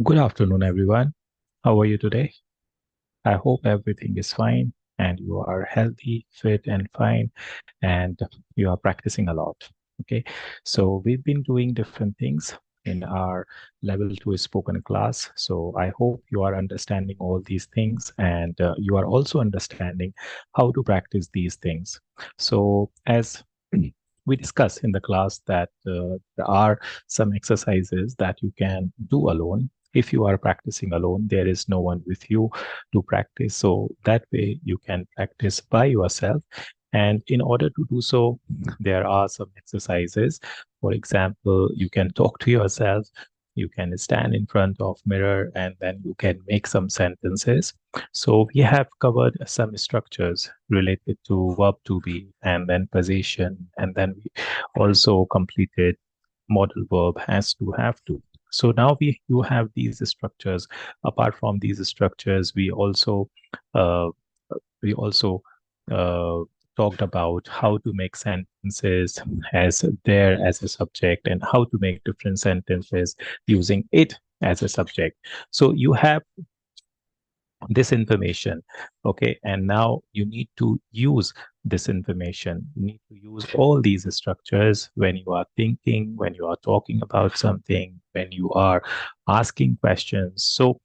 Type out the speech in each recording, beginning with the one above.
Good afternoon, everyone. How are you today? I hope everything is fine and you are healthy, fit, and fine, and you are practicing a lot. Okay, so we've been doing different things in our level 2 spoken class. So I hope you are understanding all these things and you are also understanding how to practice these things. So, as we discussed in the class that there are some exercises that you can do alone. If you are practicing alone, there is no one with you to practice. So that way you can practice by yourself. And in order to do so, there are some exercises. For example, you can talk to yourself. You can stand in front of mirror and then you can make some sentences. So we have covered some structures related to verb to be and then position, and then we also completed modal verb has to have to. So now we you have these structures. Apart from these structures, uh, we also uh, talked about how to make sentences as there as a subject and how to make different sentences using it as a subject. So you have this information, okay, and now you need to use this information. You need to use all these structures when you are thinking, when you are talking about something, when you are asking questions. So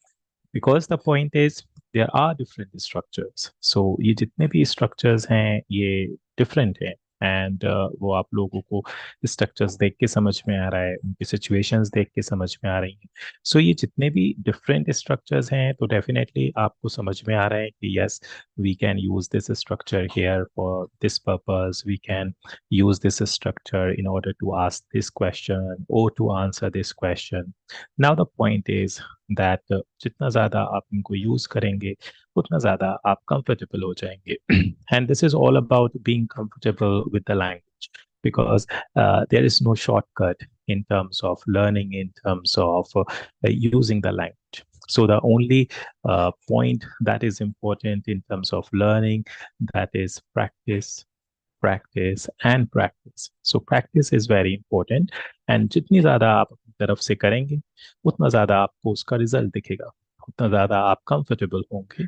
because the point is there are different structures, so ये जितने भी structures हैं ये different हैं, and वो आप लोगों को स्ट्रक्चर्स देख के समझ में आ रहा है, उनकी सिचुएशंस देख के समझ में आ रही हैं. सो ये जितने भी डिफरेंट स्ट्रक्चर्स हैं तो डेफिनेटली आपको समझ में आ रहा है कि yes we can use this structure here for this purpose, we can use this structure in order to ask this question or to answer this question. Now the point is that जितना ज़्यादा आप इनको use करेंगे उतना ज़्यादा आप comfortable हो जाएंगे. And this is all about being comfortable with the language, because there is no shortcut in terms of learning, in terms of using the language. So the only point that is important in terms of learning, that is practice, practice and practice. So practice is very important, and जितनी ज़्यादा आप अपनी तरफ से करेंगे उतना ज़्यादा आपको उसका रिजल्ट दिखेगा, उतना ज़्यादा आप कंफर्टेबल होंगे.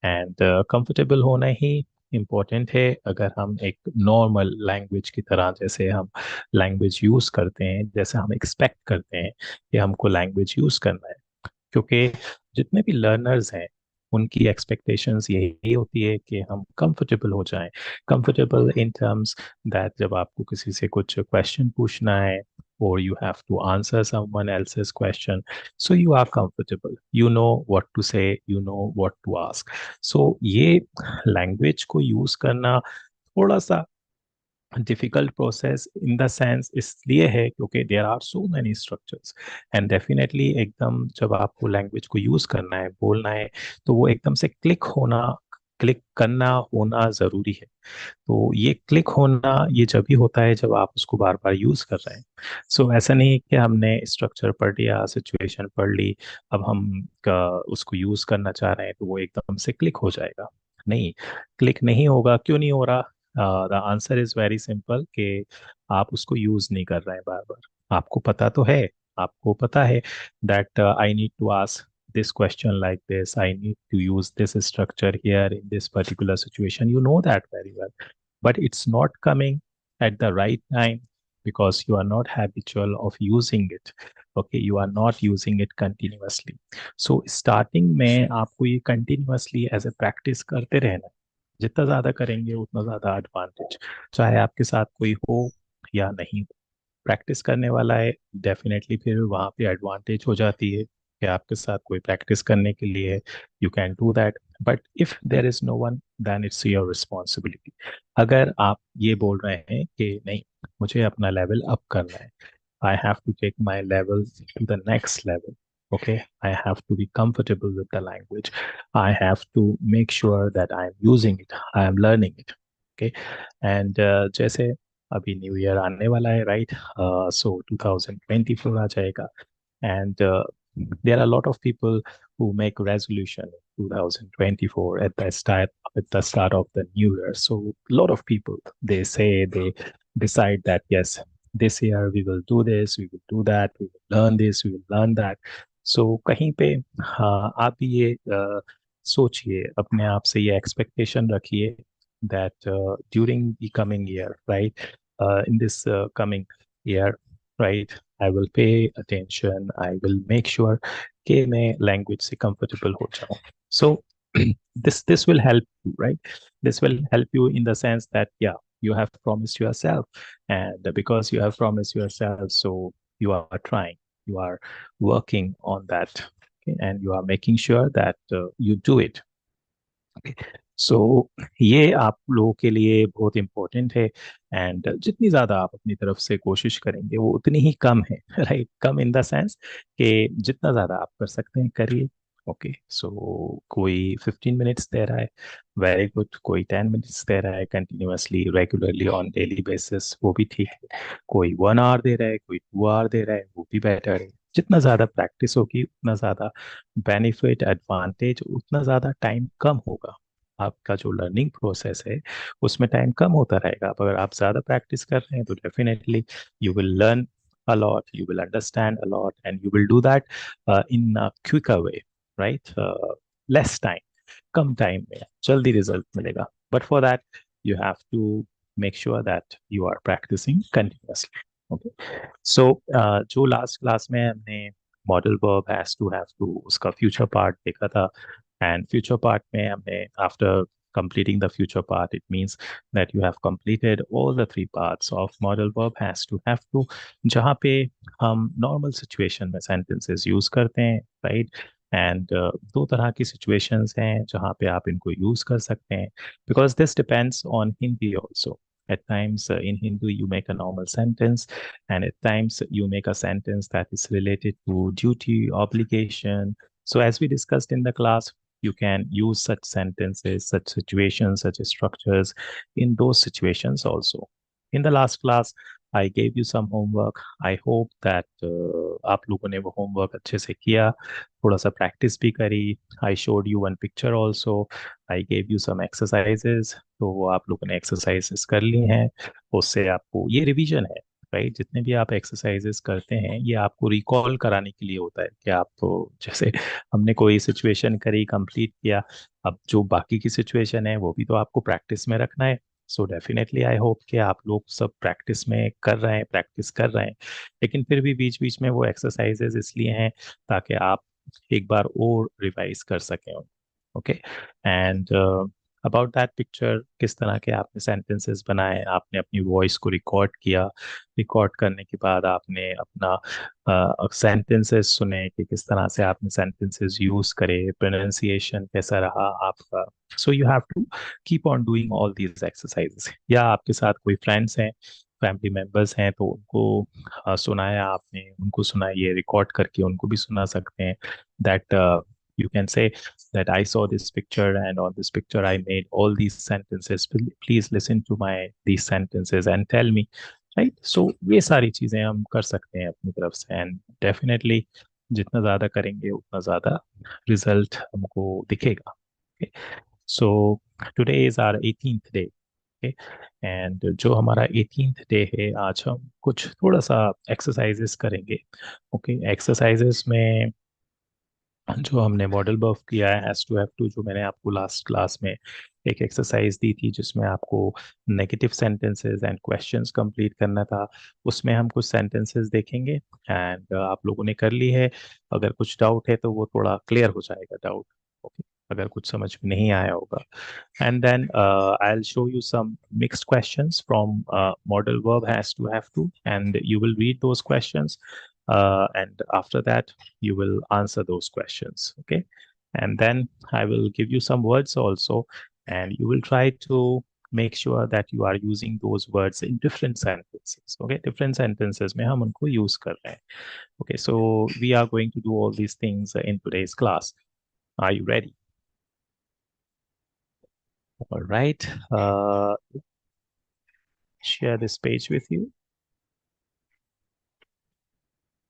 एंड कंफर्टेबल होना ही इम्पोर्टेंट है. अगर हम एक नॉर्मल लैंग्वेज की तरह जैसे हम लैंग्वेज यूज़ करते हैं, जैसे हम एक्सपेक्ट करते हैं कि हमको लैंग्वेज यूज़ करना है, क्योंकि जितने भी लर्नर्स हैं उनकी एक्सपेक्टेशंस यही होती है कि हम कंफर्टेबल हो जाएं. कंफर्टेबल इन टर्म्स दैट जब आपको किसी से कुछ क्वेश्चन पूछना है or you have to answer someone else's question, so you are comfortable, you know what to say, you know what to ask. So ये लैंग्वेज को यूज करना थोड़ा सा difficult process in the sense इसलिए है क्योंकि there are so many structures. And definitely एकदम जब आपको लैंग्वेज को यूज करना है, बोलना है, तो वो एकदम से क्लिक करना होना जरूरी है. तो ये क्लिक होना ये जब भी होता है जब आप उसको बार बार यूज कर रहे हैं. सो ऐसा नहीं कि हमने स्ट्रक्चर पढ़ लिया, सिचुएशन पढ़ ली, अब हम उसको यूज करना चाह रहे हैं तो वो एकदम से क्लिक हो जाएगा. नहीं, क्लिक नहीं होगा. क्यों नहीं हो रहा? The answer is very simple कि आप उसको यूज नहीं कर रहे हैं बार बार. आपको पता तो है, आपको पता है that I need to ask this question like this, I need to use this structure here in this particular situation. You know that very well, but it's not coming at the right time because you are not habitual of using it. Okay, you are not using it continuously. So starting में आपको ये continuously as a practice करते रहना है. जितना ज्यादा करेंगे उतना ज्यादा एडवांटेज, चाहे आपके साथ कोई हो या नहीं हो. प्रैक्टिस करने वाला है डेफिनेटली फिर वहाँ पे एडवांटेज हो जाती है कि आपके साथ कोई प्रैक्टिस करने के लिए है, you can do that. But if there is no one then it's your responsibility. अगर आप ये बोल रहे हैं कि नहीं, मुझे अपना लेवल अप करना है, I have to take my level to the next level. Okay, I have to be comfortable with the language. I have to make sure that I'm using it, I am learning it. Okay, and जैसे अभी new year आने वाला है, right? सो 2024 आ जाएगा, and there are a lot of people who make resolution in 2024 at the start of the new year. So a lot of people, they say, they decide that yes, this year we will do this, we will do that, we will learn this, we will learn that. सो कहीं पे हाँ आप भी ये सोचिए, अपने आप से ये एक्सपेक्टेशन रखिए that during the coming year, right, in this coming year, right, I will pay attention, I will make sure कि मैं लैंग्वेज से कंफर्टेबल हो जाऊं. सो this will help you, right? This will help you in the sense that yeah, you have promised yourself, and because you have promised yourself, so you are trying, you are working on that, okay? And you are making sure that you do it. सो ये आप लोगों के लिए बहुत important है. And जितनी ज़्यादा आप अपनी तरफ से कोशिश करेंगे वो उतनी ही कम है. Right, come in the sense कि जितना ज़्यादा आप कर सकते हैं करिए. ओके, सो कोई 15 मिनट्स दे रहा है, वेरी गुड. कोई 10 मिनट्स दे रहा है continuously regularly on daily basis, वो भी ठीक है. कोई 1 आवर दे रहा है, कोई 2 आवर दे रहा है, वो भी बेटर है. जितना ज़्यादा प्रैक्टिस होगी उतना ज़्यादा बेनिफिट, एडवांटेज, उतना ज़्यादा टाइम कम होगा. आपका जो लर्निंग प्रोसेस है उसमें टाइम कम होता रहेगा. अब अगर आप ज़्यादा प्रैक्टिस कर रहे हैं तो definitely you will learn a lot, you will understand a lot, and you will do that in a quicker way, right? Less time, कम टाइम में जल्दी रिजल्ट मिलेगा. But for that you have to make sure that you are practising continuously. Okay, so जो last class में हमने modal verb has to have to उसका future part देखा था. एंड फ्यूचर पार्ट में हमने after completing the future part, it means that you have completed all the three parts of model verb has to have to, जहाँ पे हम normal situation में sentences use करते हैं, right? एंड दो तरह की situations हैं जहाँ पे आप इनको use कर सकते हैं, because this depends on Hindi also. At times in Hindu you make a normal sentence, and at times you make a sentence that is related to duty, obligation. So as we discussed in the class, you can use such sentences, such situations, such structures in those situations also. In the last class, I gave you some homework. I hope that आप लोगों ने वो homework अच्छे से किया, थोड़ा सा practice भी करी. I showed you one picture also. I gave you some exercises. तो वो आप लोगों ने exercises कर ली हैं. उससे आपको ये revision है, राइट? जितने भी आप एक्सरसाइजेस करते हैं ये आपको रिकॉल कराने के लिए होता है कि आप तो जैसे हमने कोई सिचुएशन करी, कंप्लीट किया, अब जो बाकी की सिचुएशन है वो भी तो आपको प्रैक्टिस में रखना है. सो डेफिनेटली आई होप कि आप लोग सब प्रैक्टिस में कर रहे हैं, प्रैक्टिस कर रहे हैं. लेकिन फिर भी बीच बीच में वो एक्सरसाइजेज इसलिए हैं ताकि आप एक बार और रिवाइज कर सकें. Okay, and about that picture, किस तरह के आपने सेंटेंसेस बनाए, आपने अपनी वॉइस को रिकॉर्ड किया, रिकॉर्ड करने के बाद आपने अपना सेंटेंसेस सुने कि किस तरह से आपने सेंटेंसेस यूज करे, प्रोनाउंसिएशन कैसा रहा आपका. So you have to keep on doing all these exercises. या आपके साथ कोई फ्रेंड्स हैं, फैमिली मेंबर्स हैं, तो उनको सुनाया आपने, उनको सुनाइए, रिकॉर्ड करके उनको भी सुना सकते हैं. That you can say that I saw this picture, and on this picture I made all these sentences. Please listen to my these sentences and tell me, right? So ये सारी चीजें हम कर सकते हैं अपनी तरफ से, एंड डेफिनेटली जितना ज्यादा करेंगे उतना ज्यादा रिजल्ट हमको दिखेगा. So today is our 18th day. Okay, and जो हमारा 18th डे है, आज हम कुछ थोड़ा सा एक्सरसाइजेस करेंगे. ओके, एक्सरसाइजेस में जो हमने मॉडल बफ किया है हैज टू हैव टू, जो मैंने आपको लास्ट क्लास में एक एक्सरसाइज दी थी जिसमें आपको negative sentences and questions complete करना था, उसमें हम कुछ सेंटेंसेस देखेंगे. एंड आप लोगों ने कर ली है. अगर कुछ डाउट है तो वो थोड़ा क्लियर हो जाएगा डाउट. ओके, अगर कुछ समझ में नहीं आया होगा, and then I'll show you some mixed questions from model verb has to have to, and you will read those questions, and after that you will answer those questions. Okay, and then I will give you some words also, and you will try to make sure that you are using those words in different sentences. Okay, different sentences में हम उनको use कर रहे हैं. Okay, so we are going to do all these things in today's class. Are you ready? All right. Share this page with you.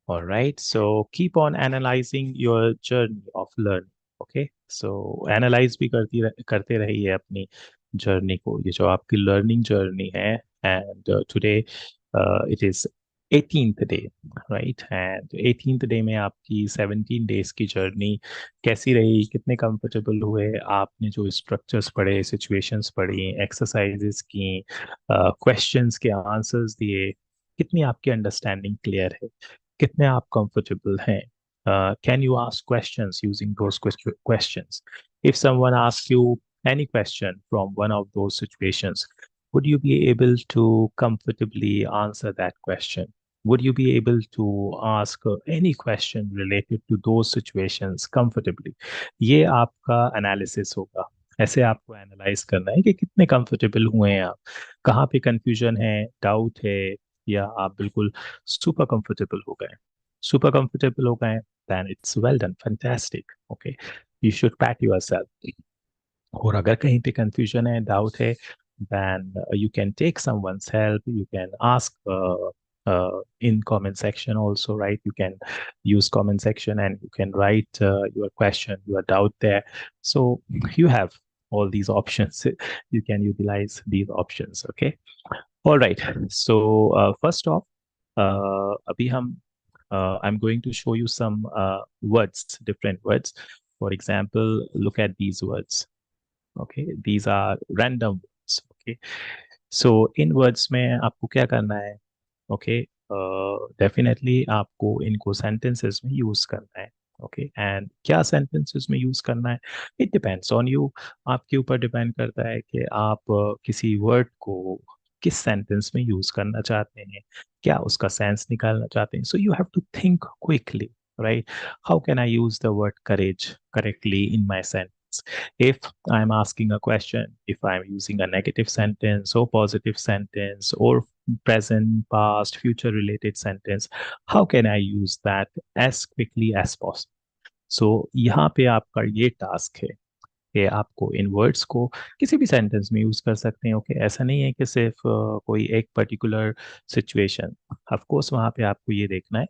All right. So keep on analyzing your journey of learning. Okay. So analyze भी करते रहिए अपनी journey को, ये जो आपकी learning journey है. And today it is 18th day, right? And 18th day में आपकी 17 डेज की जर्नी कैसी रही? कितने कंफर्टेबल हुए? आपने जो स्ट्रक्चर्स पढ़े, सिचुएशंस पढ़ी, एक्सरसाइजेस की, क्वेश्चंस के आंसर्स दिए, कितनी आपकी अंडरस्टैंडिंग क्लियर है? कितने आप कंफर्टेबल हैं? Can you ask questions using those questions? If someone asks you any question from one of those situations, would you be able to comfortably answer that question? Would you be able to ask any question related to those situations comfortably? ये आपका analysis होगा। ऐसे आपको analyse करना है कि कितने comfortable हुए हैं आप, कहाँ पे कंफ्यूजन है, डाउट है, या आप बिल्कुल सुपर कंफर्टेबल हो गए। सुपर कंफर्टेबल हो गए, then it's well done, fantastic, okay, you should pat yourself. और अगर कहीं पे कंफ्यूजन है, डाउट है, then you can take someone's help. You can ask in comment section also, right? You can use comment section and you can write your question, your doubt there. So you have all these options. You can utilize these options, okay? All right. So first off, अभी हम I'm going to show you some words, different words. For example, look at these words. Okay, these are random words. Okay, so in words में आपको क्या करना है? Okay, definitely आपको इनको sentences में यूज करना है। ओके, एंड क्या सेंटेंसेस में यूज करना है, इट डिपेंड्स ऑन यू। आपके ऊपर डिपेंड करता है कि आप किसी वर्ड को किस सेंटेंस में यूज करना चाहते हैं, क्या उसका सेंस निकालना चाहते हैं। So you have to think quickly, right? How can I use the word courage correctly in my sentence? If I'm asking a question, if I'm using a negative sentence or positive sentence or present, past, future related sentence, how can I use that as quickly as possible? So यहाँ पे आपका ये task है कि आपको इन words को किसी भी सेंटेंस में यूज कर सकते हैं। ओके, ऐसा नहीं है कि सिर्फ कोई एक पर्टिकुलर सिचुएशन। ऑफ कोर्स वहाँ पे आपको ये देखना है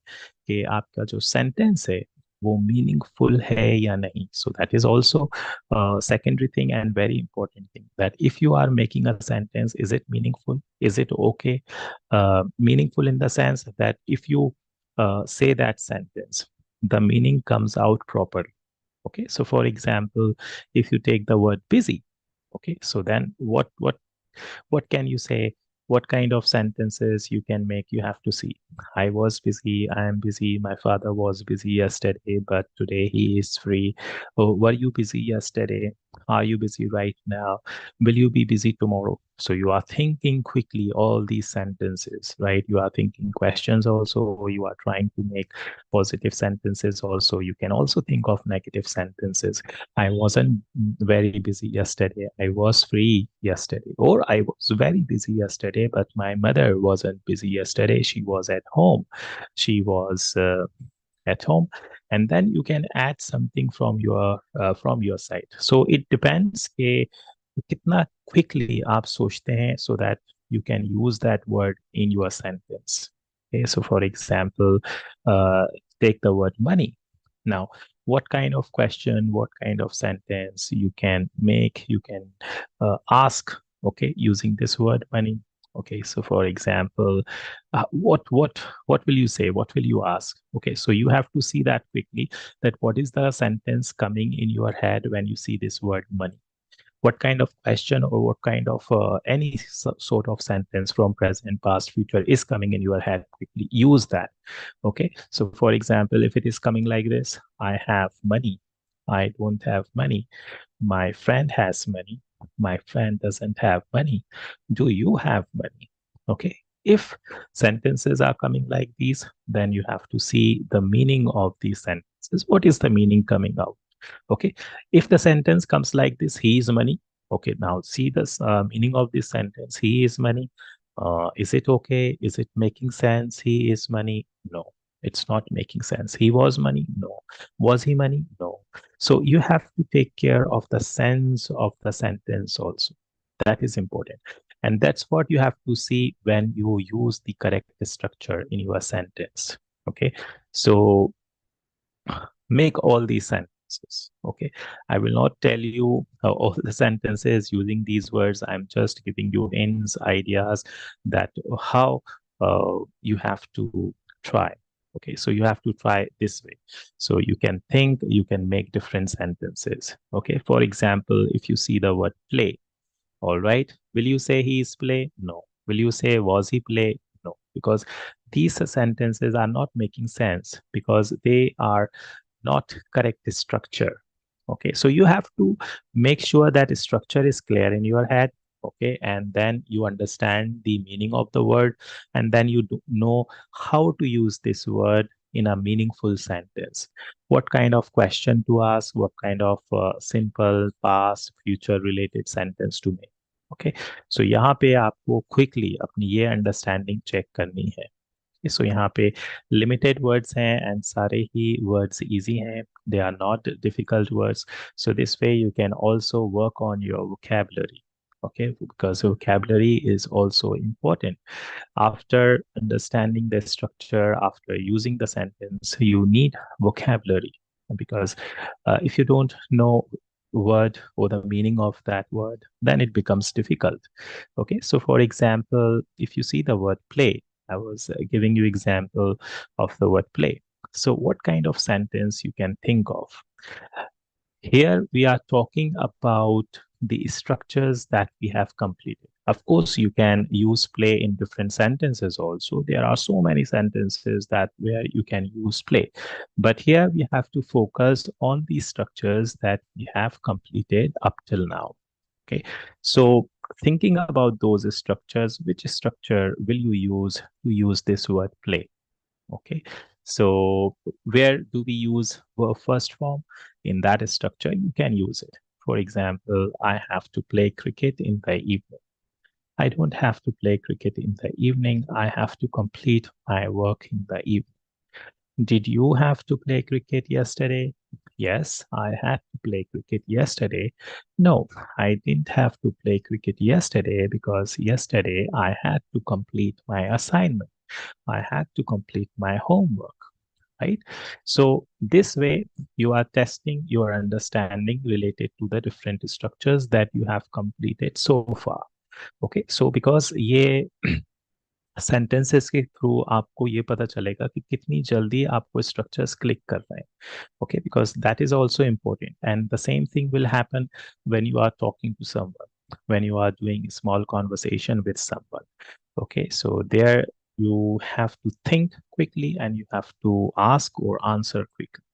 कि आपका जो सेंटेंस है वो मीनिंगफुल है या नहीं। So that is also secondary thing and very important thing, that if you are making a sentence, is it meaningful, is it okay? Meaningful in the sense that if you say that sentence, the meaning comes out properly. Okay, so for example, if you take the word busy, okay, so then what can you say? What kind of sentences you can make? You have to see. I was busy, I am busy, my father was busy yesterday, but today he is free. Oh, were you busy yesterday? Are you busy right now? Will you be busy tomorrow? So you are thinking quickly all these sentences, right? You are thinking questions also, or you are trying to make positive sentences also. You can also think of negative sentences. I wasn't very busy yesterday. I was free yesterday. Or I was very busy yesterday, but my mother wasn't busy yesterday. She was at home. She was at home. And then you can add something from your side. So it depends कि कितना quickly आप सोचते हैं, so that you can use that word in your sentence. Okay, so for example, uh, take the word money. Now, what kind of question, what kind of sentence you can make, you can ask, okay, using this word money. Okay, so for example, what will you say? What will you ask? Okay, so you have to see that quickly, that what is the sentence coming in your head when you see this word money. What kind of question or what kind of any sort of sentence from present, past, future is coming in your head, quickly use that. Okay, so for example, if it is coming like this, I have money, I don't have money, my friend has money, my friend doesn't have money, do you have money? Okay, if sentences are coming like these, then you have to see the meaning of these sentences. What is the meaning coming out? Okay, if the sentence comes like this, he is money. Okay, now see this meaning of this sentence, he is money. Is it okay? Is it making sense? He is money? No, it's not making sense. He was money? No. Was he money? No. So you have to take care of the sense of the sentence also. That is important. And that's what you have to see when you use the correct structure in your sentence. Okay, so make all these sentences. Okay, I will not tell you all the sentences using these words. I'm just giving you hints, ideas, that how you have to try. Okay, so you have to try this way. So you can think, you can make different sentences. Okay, for example, if you see the word play, all right, will you say he is play? No. Will you say was he play? No, because these sentences are not making sense because they are not correct structure. Okay, so you have to make sure that structure is clear in your head. Okay, and then you understand the meaning of the word, and then you know how to use this word in a meaningful sentence. What kind of question to ask, what kind of simple past future related sentence to make. Okay, so यहाँ पे आपको quickly अपनी ये understanding check करनी है. सो यहाँ पे limited words हैं एंड सारे ही वर्ड्स इजी हैं. They are not difficult words. So this way you can also work on your vocabulary. Okay, because vocabulary is also important. After understanding the structure, after using the sentence, you need vocabulary, because if you don't know word or the meaning of that word, then it becomes difficult. Okay, so for example, if you see the word play, I was giving you example of the word play. So what kind of sentence you can think of? Here we are talking about the structures that we have completed. Of course, you can use play in different sentences also. There are so many sentences that where you can use play. But here we have to focus on the structures that we have completed up till now. Okay, so thinking about those structures, which structure will you use to use this word play? Okay, so where do we use verb first form? In that structure, you can use it. For example, I have to play cricket in the evening. I don't have to play cricket in the evening. I have to complete my work in the evening. Did you have to play cricket yesterday? Yes, I had to play cricket yesterday. No, I didn't have to play cricket yesterday because yesterday I had to complete my assignment. I had to complete my homework, right? So this way you are testing your understanding related to the different structures that you have completed so far. Okay, so because ये sentences के through आपको ये पता चलेगा कि कितनी जल्दी आपको structures click कर रहे हैं. Okay, because that is also important, and the same thing will happen when you are talking to someone, when you are doing a small conversation with someone. Okay, so there you have to think quickly and you have to ask or answer quickly.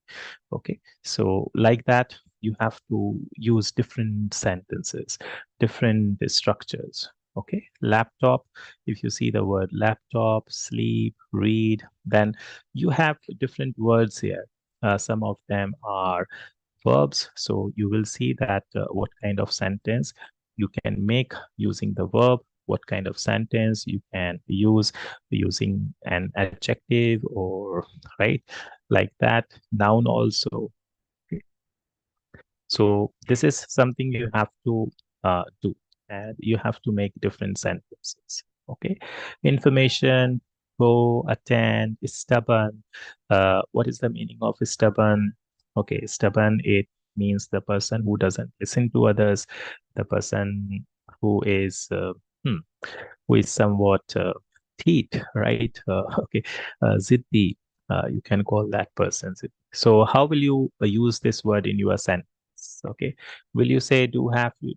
Okay, so like that, you have to use different sentences, different structures. Okay, laptop, if you see the word laptop, sleep, read, then you have different words here. Some of them are verbs, so you will see that what kind of sentence you can make using the verb, what kind of sentence you can use using an adjective, or right, like that, noun also. So this is something you have to do, and you have to make different sentences. Okay, information, go, attend, stubborn. What is the meaning of stubborn? Okay, stubborn, it means the person who doesn't listen to others, the person who is hmm, who is somewhat teeth, right? Okay, ziddi. You can call that person ziddi. So how will you use this word in your sentence? Okay, will you say do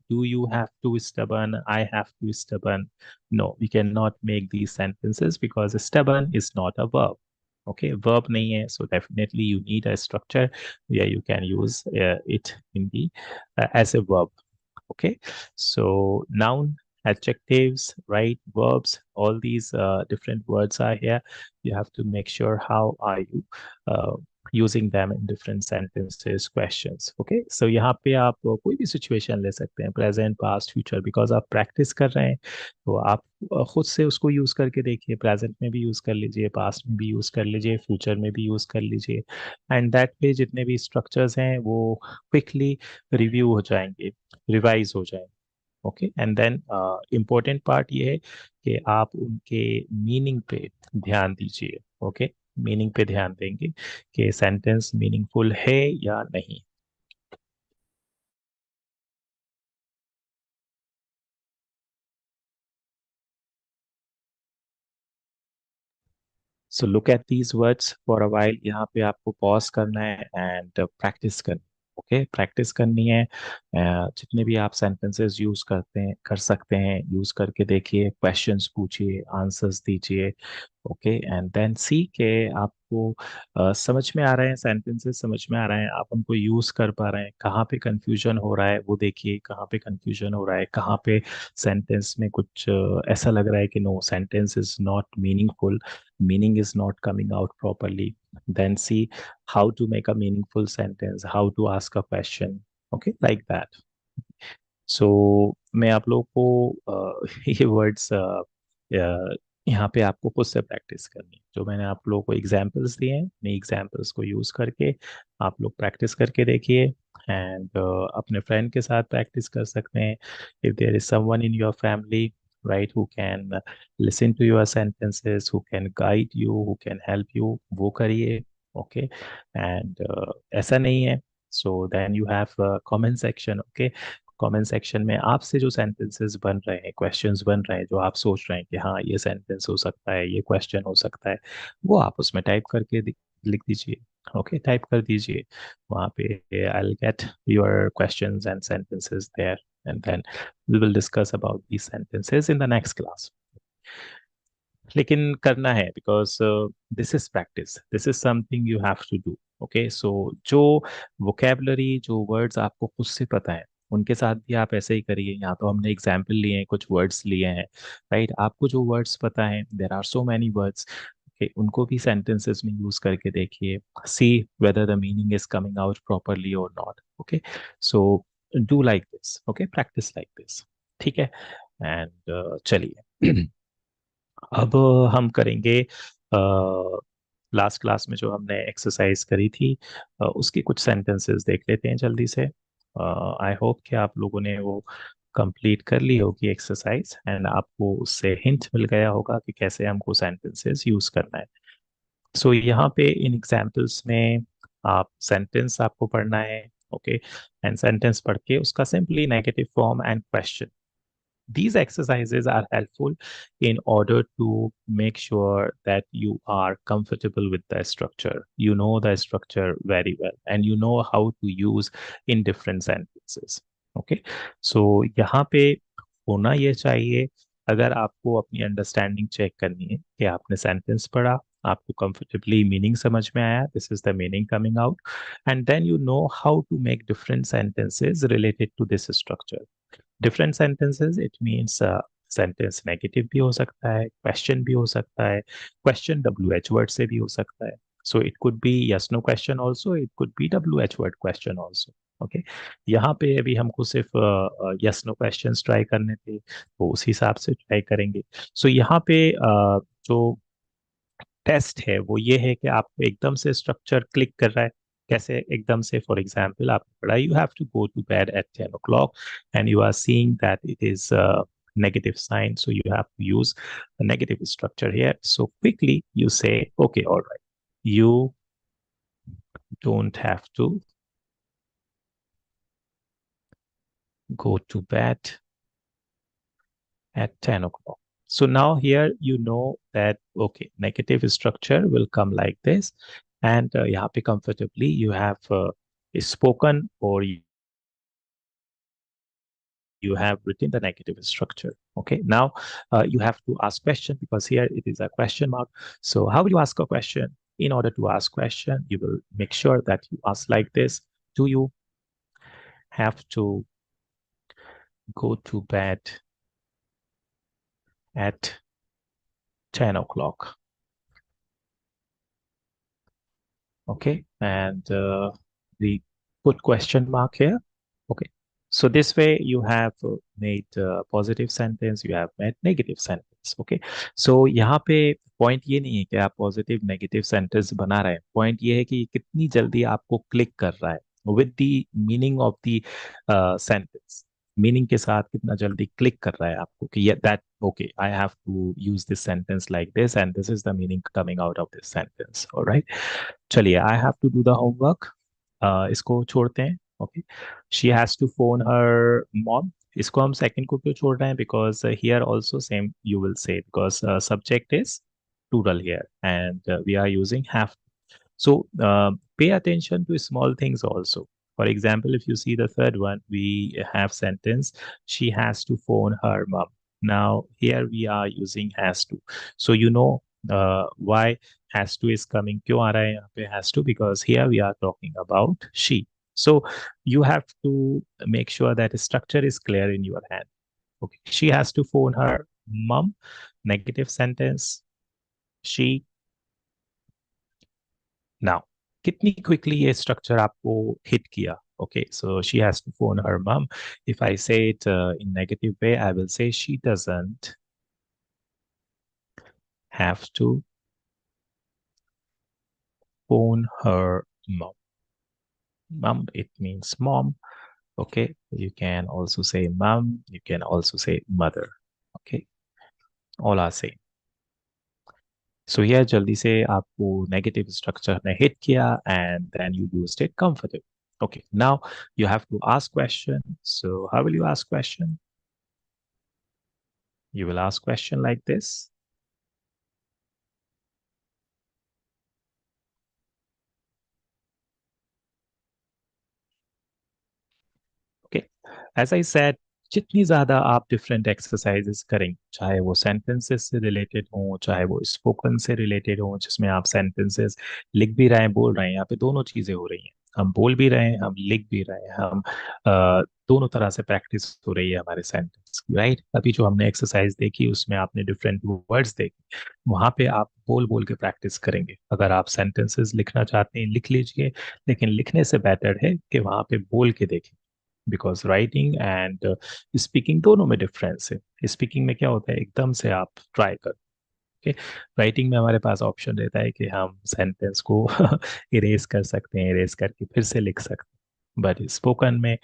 you have to stubborn? I have to stubborn. No, we cannot make these sentences because stubborn is not a verb. Okay, verb nahi hai, so definitely you need a structure where you can use it in the as a verb. Okay, so noun, adjectives, right, verbs, all these different words are here. You have to make sure how are you uh, using them in different sentences, questions. Okay, so यहाँ पे आप कोई भी situation ले सकते हैं, present, past, future, because आप practice कर रहे हैं, तो आप खुद से उसको यूज करके देखिए. प्रेजेंट में भी यूज कर लीजिए, पास्ट में भी यूज कर लीजिए, फ्यूचर में भी यूज कर लीजिए, एंड दैट वे जितने भी स्ट्रक्चर्स हैं वो क्विकली रिव्यू हो जाएंगे, रिवाइज हो जाएंगे. Okay, and then important part ये है कि आप उनके मीनिंग पे ध्यान दीजिए. ओके, मीनिंग पे ध्यान देंगे कि सेंटेंस मीनिंगफुल है या नहीं. So look at these words for a while. यहाँ पे आपको पॉज करना है एंड प्रैक्टिस करनी। ओके, प्रैक्टिस करनी है। जितने भी आप सेंटेंसेस यूज करते हैं, कर सकते हैं, यूज करके देखिए, क्वेश्चंस पूछिए, आंसर्स दीजिए। ओके, एंड देन सी के आपको समझ में आ रहे हैं, सेंटेंसेस समझ में आ रहे हैं, आप उनको यूज कर पा रहे हैं। कहाँ पे कंफ्यूजन हो रहा है वो देखिए, कहाँ पे कंफ्यूजन हो रहा है, कहाँ पे सेंटेंस में कुछ ऐसा लग रहा है कि no, sentence is not meaningful, meaning is not coming out properly. Then see how to make a meaningful sentence, how to ask a question. Okay, like that. सो मैं आप लोगों को ये वर्ड्स यहाँ पे आपको खुद से प्रैक्टिस करनी है। जो मैंने आप लोगों को एग्जाम्पल्स दिए हैं, इन एग्जाम्पल्स को यूज करके आप लोग प्रैक्टिस करके देखिए। एंड अपने फ्रेंड के साथ प्रैक्टिस कर सकते हैं। If there is someone in your family, right, who can listen to your sentences, who can guide you, who can help you, वो करिए। ओके, एंड ऐसा नहीं है, so then you have comment section. Okay, comment section में आपसे जो sentences बन रहे हैं, क्वेश्चंस बन रहे हैं, जो आप सोच रहे हैं कि हाँ ये सेंटेंस हो सकता है, ये क्वेश्चन हो सकता है, वो आप उसमें टाइप करके लिख दीजिए। ओके, टाइप कर दीजिए वहाँ पे। I will get your questions and sentences there, and then we will discuss about these sentences in the next class. लेकिन करना है, because this is practice, this is something you have to do. Okay, so जो vocabulary, जो words आपको खुद से पता है, उनके साथ भी आप ऐसे ही करिए। यहाँ तो हमने एग्जाम्पल लिए हैं, कुछ वर्ड्स लिए हैं, राइट। आपको जो वर्ड्स पता है, there are so many words, उनको भी सेंटेंसेस में यूज करके देखिए। See whether the meaning is coming out properly और not. Okay, so do like this. Okay, practice like this. ठीक है, एंड चलिए अब हम करेंगे लास्ट क्लास में जो हमने एक्सरसाइज करी थी, उसकी कुछ सेंटेंसेस देख लेते हैं जल्दी से। आई होप कि आप लोगों ने वो कंप्लीट कर ली होगी एक्सरसाइज, एंड आपको उससे हिंट मिल गया होगा कि कैसे हमको सेंटेंसेस यूज करना है। सो यहाँ पे इन एग्जाम्पल्स में आप सेंटेंस आपको पढ़ना है। ओके, एंड सेंटेंस पढ़ के उसका simply negative form and question. These exercises are helpful in order to make sure that you are comfortable with the structure. You know the structure very well and you know how to use in different sentences. Okay, so यहाँ पे होना ये चाहिए, अगर आपको अपनी understanding check करनी है कि आपने सेंटेंस पढ़ा, आपको कंफर्टेबली मीनिंग समझ में आया, this is the meaning coming out, and then you know how to make different sentences related to this structure. Different sentences it means sentence negative भी हो सकता है, क्वेश्चन भी हो सकता है, क्वेश्चन डब्ल्यू एच वर्ड से भी हो सकता है। So it could be yes no question also, it could be W H word question also. Okay, यहाँ पे अभी हमको सिर्फ यस नो क्वेश्चन ट्राई करने थे, तो उस हिसाब से ट्राई करेंगे। सो यहाँ पे जो टेस्ट है वो ये है कि आपको एकदम से स्ट्रक्चर क्लिक कर रहा है, कैसे एकदम से। फॉर एग्जाम्पल आपने पढ़ा, you have to go to bed at 10 o'clock and you are seeing that it is negative sign, so you have to use a negative structure here. So quickly you say, okay, all right, you don't have to go to bed at 10 o'clock. So now here you know that, okay, negative structure will come like this. And यहाँ पे comfortably you have spoken, or you have written the negative structure. Okay, now you have to ask question, because here it is a question mark. So how will you ask a question? In order to ask question, you will make sure that you ask like this: do you have to go to bed at 10 o'clock? Okay, and we put question mark here. Okay, so this way you have made positive sentence, you have made negative sentence. Okay, so यहाँ पे point ये नहीं है कि आप positive negative sentence बना रहे हैं, पॉइंट ये है कि कितनी जल्दी आपको क्लिक कर रहा है with the meaning of the sentence. Meaning के साथ कितना जल्दी क्लिक कर रहा है आपको कि ये that, okay, I have to use this sentence like this and this is the meaning coming out of this sentence. Alright, चलिए, I have to do the homework, इसको छोड़ते हैं। Okay, she has to phone her mom. इसको हम second को क्यों छोड़ रहे हैं? Because here also same you will say, because subject is plural here, and we are using have. So pay attention to small things also. For example, if you see the third one, we have sentence, she has to phone her mom. Now here we are using has to. So you know why has to is coming. क्यों आ रहा है यहाँ पे has to? Because here we are talking about she. So you have to make sure that structure is clear in your hand. Okay. She has to phone her mom. Negative sentence. She. Now, कितनी quickly ये structure आपको hit किया? Okay, so she has to phone her mom. If I say it in negative way, I will say she doesn't have to phone her mom. Mom, it means mom. Okay, you can also say mom. You can also say mother. Okay, all are same. So here जल्दी से आपको negative structure ने hit किया and then you used it comfortable. Okay, now you have to ask question. So how will you ask question? You will ask question like this. Okay, as I said, जितनी ज्यादा आप different exercises करेंगे, चाहे वो sentences से related हो, चाहे वो स्पोकन से रिलेटेड हो, जिसमें आप सेंटेंसेस लिख भी रहे हैं, बोल रहे हैं, यहाँ पे दोनों चीजें हो रही हैं। हम बोल भी रहे हैं, हम लिख भी रहे हैं, हम दोनों तरह से प्रैक्टिस हो रही है हमारे सेंटेंस की, राइट? अभी जो हमने एक्सरसाइज देखी उसमें आपने डिफरेंट वर्ड्स देखे, वहां पे आप बोल बोल के प्रैक्टिस करेंगे। अगर आप सेंटेंसेस लिखना चाहते हैं लिख लीजिए, लेकिन लिखने से बेटर है कि वहां पे बोल के देखें, बिकॉज राइटिंग एंड स्पीकिंग दोनों में डिफरेंस है। स्पीकिंग में क्या होता है, एकदम से आप ट्राई कर, ओके। राइटिंग में हमारे पास ऑप्शन रहता है कि हम सेंटेंस को इरेज कर सकते हैं, इरेज करके फिर से लिख सकते हैं। बट स्पोकन में,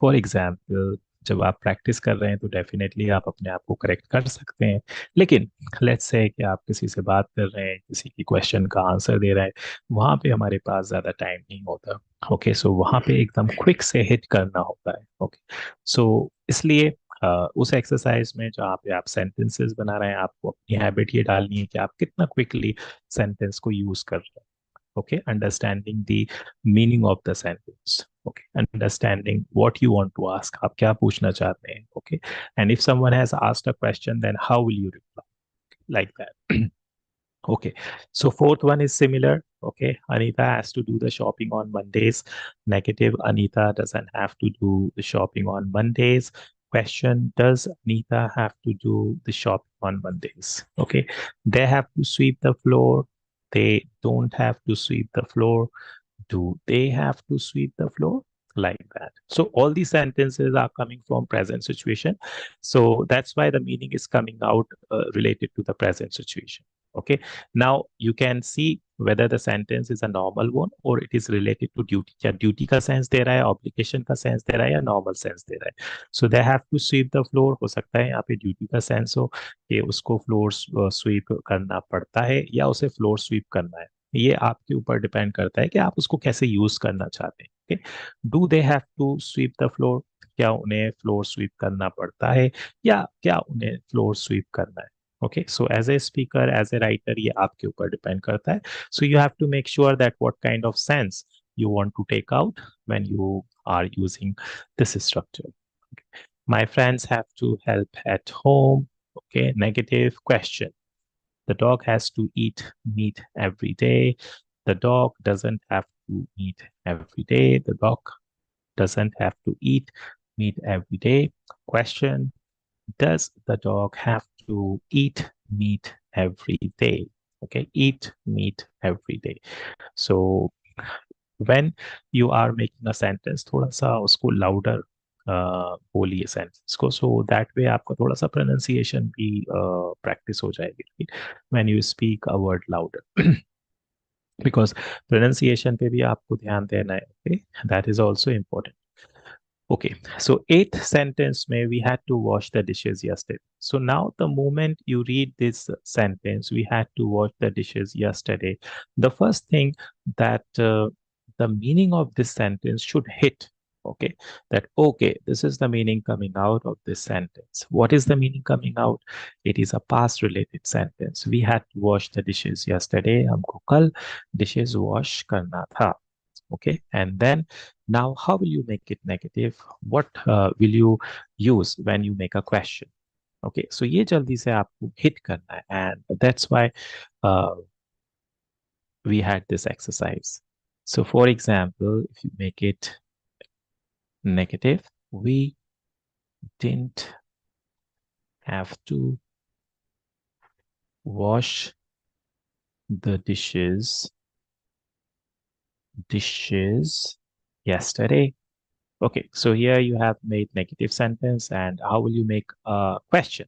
फॉर एग्जाम्पल, जब आप प्रैक्टिस कर रहे हैं तो डेफिनेटली आप अपने आप को करेक्ट कर सकते हैं, लेकिन लेट्स से कि आप किसी से बात कर रहे हैं, किसी की क्वेश्चन का आंसर दे रहे हैं, वहां पे हमारे पास ज्यादा टाइम नहीं होता। ओके, सो वहां पे एकदम क्विक से हिट करना होता है। ओके, सो इसलिए उस एक्सरसाइज में जहाँ पे आप सेंटेंसेस बना रहे हैं, आपको अपनी हैबिट ये डालनी है कि आप कितना क्विकली सेंटेंस को यूज कर रहे हैं। Okay, understanding the meaning of the sentence, okay, understanding what you want to ask, आप क्या पूछना चाहते हैं। Okay, and if someone has asked a question, then how will you reply, like that. Okay, so fourth one is similar. Okay, Anita has to do the shopping on Mondays. Negative, Anita doesn't have to do the shopping on Mondays. Question, does Anita have to do the shopping on Mondays? Okay, they have to sweep the floor. They don't have to sweep the floor. Do they have to sweep the floor? Like that. So all these sentences are coming from present situation. So that's why the meaning is coming out related to the present situation. Okay. Now you can see whether the sentence is a normal one or it is related to duty. क्या duty का sense दे रहा है, obligation का sense दे रहा है, या normal sense दे रहा है? So they have to sweep the floor, हो सकता है यहाँ पे duty का sense हो कि उसको floor sweep करना पड़ता है या उसे floor sweep करना है। ये आपके ऊपर डिपेंड करता है कि आप उसको कैसे यूज करना चाहते हैं। Do they have to sweep the floor, क्या उन्हें फ्लोर स्वीप करना पड़ता है या क्या उन्हें फ्लोर स्वीप करना है। Okay, so as a speaker, as a writer, ये आपके ऊपर डिपेंड करता है। So you have to make sure that what kind of sense you want to take out when you are using this structure. Okay. My friends have to help at home. Okay, negative question. The dog has to eat meat every day. The dog doesn't have to eat every day. The dog doesn't have to eat meat every day. Question, does the dog have to eat meat every day? Okay, eat meat every day. So when you are making a sentence, थोड़ा सा उसको louder बोलिए sentence को, so that way आपका थोड़ा सा pronunciation भी practice हो जाएगी when you speak a word louder, because pronunciation पे भी आपको ध्यान देना है। Okay, that is also important. Okay, so eighth sentence may we had to wash the dishes yesterday. So now the moment you read this sentence, we had to wash the dishes yesterday. The first thing that the meaning of this sentence should hit. Okay, that okay, this is the meaning coming out of this sentence. What is the meaning coming out? It is a past related sentence. We had to wash the dishes yesterday. हमको कल dishes wash करना था. Okay, and then now how will you make it negative? What will you use when you make a question? Okay, so ये जल्दी से आपको hit करना है, and that's why uh, we had this exercise. So for example, if you make it negative, we didn't have to wash the dishes yesterday. Okay, so here you have made negative sentence, and how will you make a question?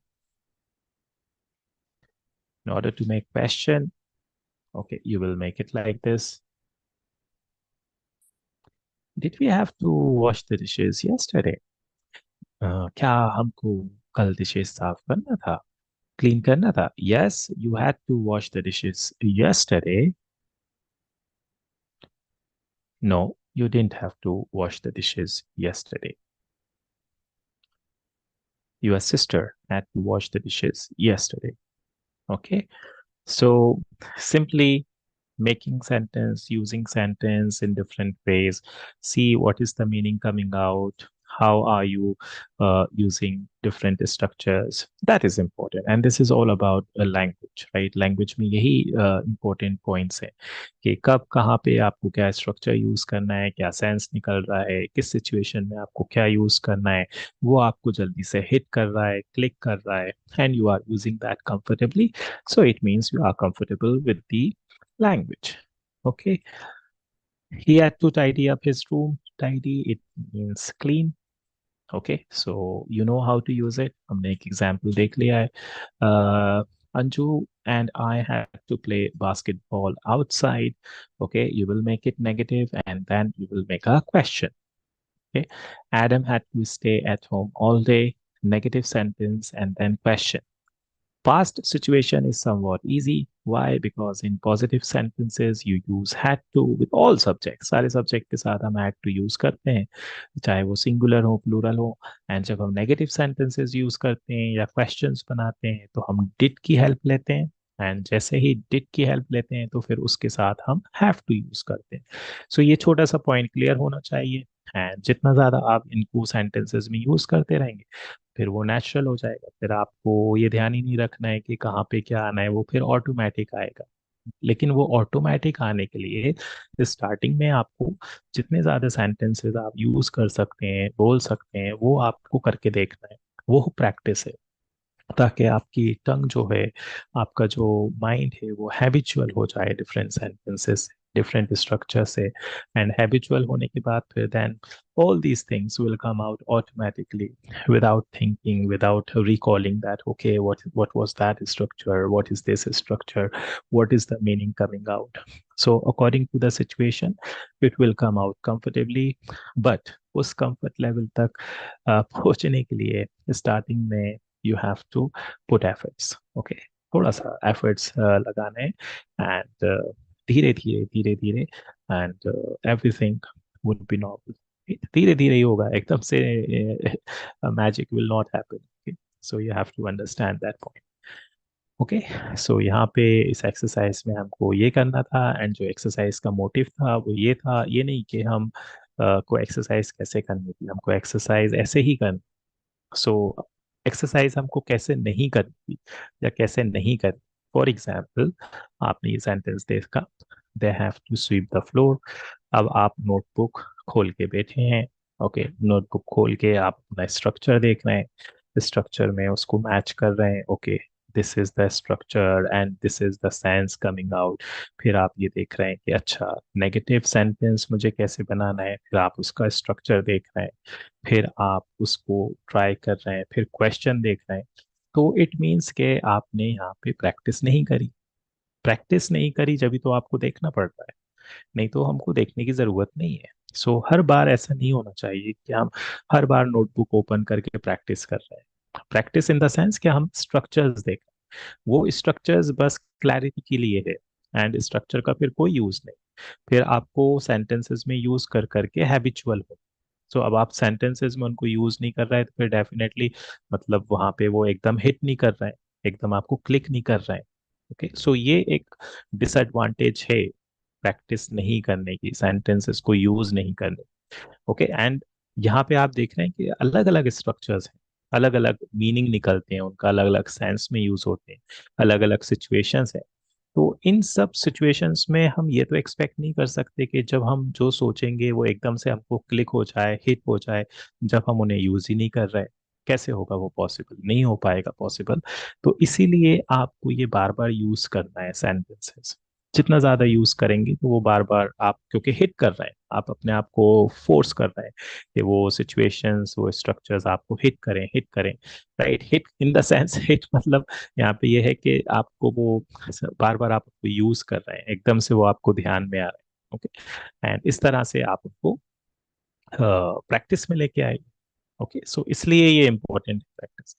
In order to make question, okay, you will make it like this. Did we have to wash the dishes yesterday? क्या हमको कल dishes साफ करना था? Clean करना था? Yes, you had to wash the dishes yesterday. No, you didn't have to wash the dishes yesterday. Your sister had to wash the dishes yesterday. Okay, so simply making sentence, using sentence in different ways, see what is the meaning coming out, how are you using different structures. That is important, and this is all about a language, right? Language में यही important points है कि कब कहाँ पे आपको क्या structure use करना है, क्या सेंस निकल रहा है, किस सिचुएशन में आपको क्या यूज करना है, वो आपको जल्दी से हिट कर रहा है, क्लिक कर रहा है, and you are using that comfortably. So it means you are comfortable with the language. Okay, he had to tidy up his room. Tidy, it means clean. Okay, so you know how to use it. हमने एक example देख लिया है. Anju and I had to play basketball outside. Okay, you will make it negative and then you will make a question. Okay, Adam had to stay at home all day. Negative sentence and then question. Past situation is somewhat easy. Why? Because in positive sentences you use had to with all subjects. सारे subject के साथ हम had to use करते हैं, चाहे वो singular हो plural हो. And जब हम negative sentences use करते हैं या questions बनाते हैं तो हम did की help लेते हैं. एंड जैसे ही डिड की हेल्प लेते हैं तो फिर उसके साथ हम हैव टू यूज करते हैं. सो ये छोटा सा पॉइंट क्लियर होना चाहिए. एंड जितना ज्यादा आप इनको सेंटेंसेस में यूज करते रहेंगे फिर वो नेचुरल हो जाएगा. फिर आपको ये ध्यान ही नहीं रखना है कि कहाँ पे क्या आना है, वो फिर ऑटोमेटिक आएगा. लेकिन वो ऑटोमेटिक आने के लिए स्टार्टिंग में आपको जितने ज्यादा सेंटेंसेस आप यूज कर सकते हैं, बोल सकते हैं, वो आपको करके देखना है. वो प्रैक्टिस है, ताकि आपकी टंग जो है, आपका जो माइंड है, वो हैबिचुअल हो जाए डिफरेंट सेंटेंसेस, डिफरेंट स्ट्रक्चर से. एंड हैबिचुअल होने के बाद फिर then all these things will come out automatically without thinking, without recalling that okay, what was that structure, what is this structure, what is the meaning coming out. So according to the situation it will come out comfortably. But उस comfort level तक पहुंचने के लिए starting में you have to put efforts. Okay, थोड़ा सा efforts लगाने and धीरे धीरे धीरे धीरे and everything would be normal. धीरे धीरे ही होगा, एकदम से magic will not happen. Okay? So you have to understand that point. Okay, so यहाँ पे इस एक्सरसाइज में हमको ये करना था. एंड जो एक्सरसाइज का मोटिव था वो ये था, ये नहीं कि हम को एक्सरसाइज कैसे करनी थी, हमको एक्सरसाइज ऐसे ही करनी. सो एक्सरसाइज हमको कैसे नहीं करनी थी या कैसे नहीं करनी. फॉर एग्जाम्पल, आपने ये सेंटेंस देखा, they have to sweep the floor. अब आप नोटबुक खोल के बैठे हैं. ओके, नोटबुक खोल के आप अपना स्ट्रक्चर देख रहे हैं, स्ट्रक्चर में उसको मैच कर रहे हैं. Okay, this is the structure and this is the sense coming out. फिर आप ये देख रहे हैं कि अच्छा, नेगेटिव सेंटेंस मुझे कैसे बनाना है, फिर आप उसका स्ट्रक्चर देख रहे हैं, फिर आप उसको ट्राई कर रहे हैं, फिर क्वेश्चन देख रहे हैं. तो इट मीन्स के आपने यहाँ पे प्रैक्टिस नहीं करी. प्रैक्टिस नहीं करी जब भी तो आपको देखना पड़ रहा है, नहीं तो हमको देखने की जरूरत नहीं है. सो हर बार ऐसा नहीं होना चाहिए कि हम हर बार नोटबुक ओपन करके प्रैक्टिस कर रहे हैं. प्रैक्टिस इन द सेंस कि हम स्ट्रक्चर्स देख, वो स्ट्रक्चर्स बस क्लैरिटी के लिए है. एंड स्ट्रक्चर का फिर कोई यूज नहीं, फिर आपको सेंटेंसेस में यूज कर करके हैबिचुअल हो. सो अब आप सेंटेंसेस में उनको यूज नहीं कर रहे हैं तो फिर डेफिनेटली मतलब वहां पे वो एकदम हिट नहीं कर रहे हैं, एकदम आपको क्लिक नहीं कर रहे हैं। ओके, सो ये एक डिसएडवांटेज है प्रैक्टिस नहीं करने की, सेंटेंसेस को यूज नहीं करने। ओके, एंड यहाँ पे आप देख रहे हैं कि अलग अलग स्ट्रक्चर्स हैं, अलग अलग मीनिंग निकलते हैं उनका, अलग अलग सेंस में यूज होते हैं, अलग अलग सिचुएशंस है। तो इन सब सिचुएशंस में हम ये तो एक्सपेक्ट नहीं कर सकते कि जब हम जो सोचेंगे वो एकदम से हमको क्लिक हो जाए, हिट हो जाए, जब हम उन्हें यूज ही नहीं कर रहे। कैसे होगा वो पॉसिबल? नहीं हो पाएगा पॉसिबल। तो इसीलिए आपको ये बार बार यूज करना है सेंटेंसेस। जितना ज्यादा यूज करेंगे तो वो बार बार आप, क्योंकि हिट कर रहे हैं, आप अपने आप को फोर्स कर रहे हैं कि वो सिचुएशंस, वो स्ट्रक्चर्स आपको हिट करें, हिट करें। Right, hit in the sense, hit मतलब यहाँ पे ये है कि आपको वो बार बार आप उसको यूज कर रहे हैं, एकदम से वो आपको ध्यान में आ रहा है। ओके, एंड इस तरह से आप उसको प्रैक्टिस में लेके आए। ओके, सो इसलिए ये इम्पोर्टेंट है प्रैक्टिस।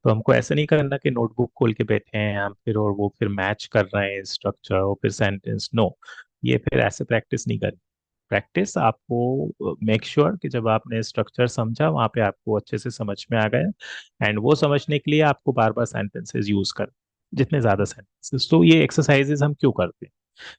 तो हमको ऐसा नहीं करना कि नोटबुक खोल के बैठे हैं हम फिर और वो फिर मैच कर रहे हैं स्ट्रक्चर और फिर सेंटेंस, नो, ये फिर ऐसे प्रैक्टिस नहीं करनी। प्रैक्टिस आपको मेक श्योर कि जब आपने स्ट्रक्चर समझा वहां पे आपको अच्छे से समझ में आ गया, एंड वो समझने के लिए आपको बार बार सेंटेंसेस यूज कर, जितने ज्यादा सेंटेंसेस। तो ये एक्सरसाइजेस हम क्यों करते हैं?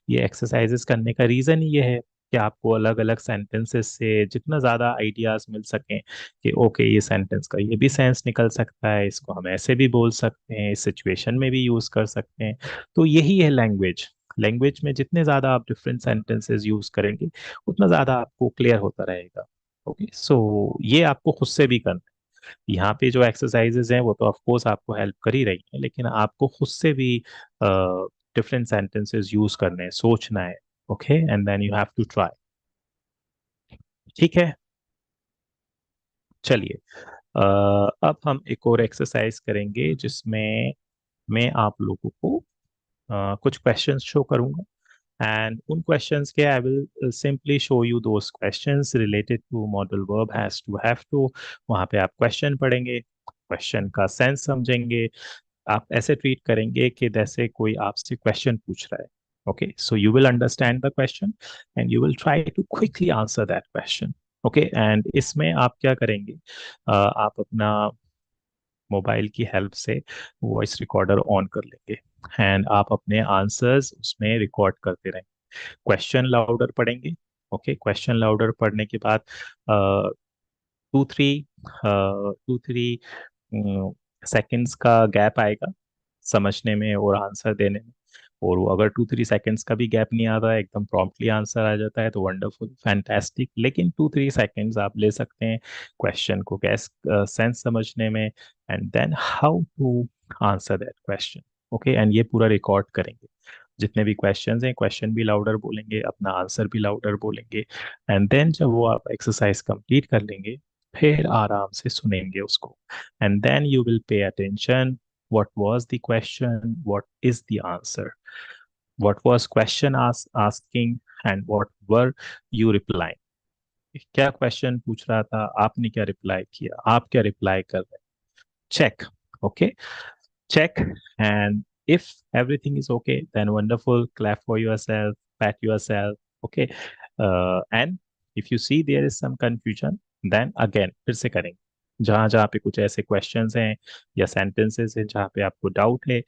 ये एक्सरसाइजेस करने का रीजन ही ये है कि आपको अलग अलग सेंटेंसेस से जितना ज्यादा आइडियाज मिल सकें कि ओके, ये सेंटेंस का ये भी सेंस निकल सकता है, इसको हम ऐसे भी बोल सकते हैं, इस सिचुएशन में भी यूज कर सकते हैं। तो यही है लैंग्वेज। लैंग्वेज में जितने ज्यादा आप डिफरेंट सेंटेंसेस यूज करेंगे उतना ज्यादा आपको क्लियर होता रहेगा। ओके, सो ये आपको खुद से भी करना है। यहाँ पे जो एक्सरसाइजेज हैं वो तो ऑफ कोर्स आपको हेल्प कर ही रही हैं, लेकिन आपको खुद से भी डिफरेंट सेंटेंसेस यूज करने हैं, सोचना है। Okay, and then you have to try. ठीक है, चलिए। अब हम एक और एक्सरसाइज करेंगे जिसमें मैं आप लोगों को कुछ क्वेश्चंस शो करूंगा, एंड उन क्वेश्चंस के I will simply show you those questions related to modal verb has to, have to. वहां पे आप क्वेश्चन पढ़ेंगे, क्वेश्चन का सेंस समझेंगे, आप ऐसे ट्रीट करेंगे कि जैसे कोई आपसे क्वेश्चन पूछ रहा है। Okay, so you will understand the question and you will try to quickly answer that question. Okay, and इसमें आप क्या करेंगे, आप अपना मोबाइल की हेल्प से वॉइस रिकॉर्डर ऑन कर लेंगे, एंड आप अपने आंसर्स उसमें रिकॉर्ड करते रहेंगे। क्वेश्चन लाउडर पढ़ेंगे। ओके, क्वेश्चन लाउडर पढ़ने के बाद 2-3 सेकंड्स का गैप आएगा समझने में और आंसर देने में। और वो अगर 2-3 सेकंड्स का भी गैप नहीं आता है, एकदम प्रॉम्प्टली आंसर आ जाता है, तो वंडरफुल, फैंटास्टिक। लेकिन 2-3 सेकंड्स आप ले सकते हैं क्वेश्चन को गैस सेंस समझने में, and then how to answer that question. Okay, and ये पूरा रिकॉर्ड करेंगे। जितने भी क्वेश्चंस हैं, क्वेश्चन भी लाउडर बोलेंगे, अपना आंसर भी लाउडर बोलेंगे, एंड देन जब वो आप एक्सरसाइज कंप्लीट कर लेंगे फिर आराम से सुनेंगे उसको, and then you will pay attention. What was the question? What is the answer? What was question asking, and what were you replying? क्या क्वेश्चन पूछ रहा था, आपने क्या रिप्लाई किया, आप क्या रिप्लाई कर रहे हैं? Check. Okay, check, and if everything is okay, then wonderful, clap for yourself, pat yourself. Okay, and if you see there is some confusion, then again फिर से करेंगे। जहाँ जहाँ पे कुछ ऐसे क्वेश्चंस हैं या सेंटेंसेस हैं जहाँ पे आपको डाउट है,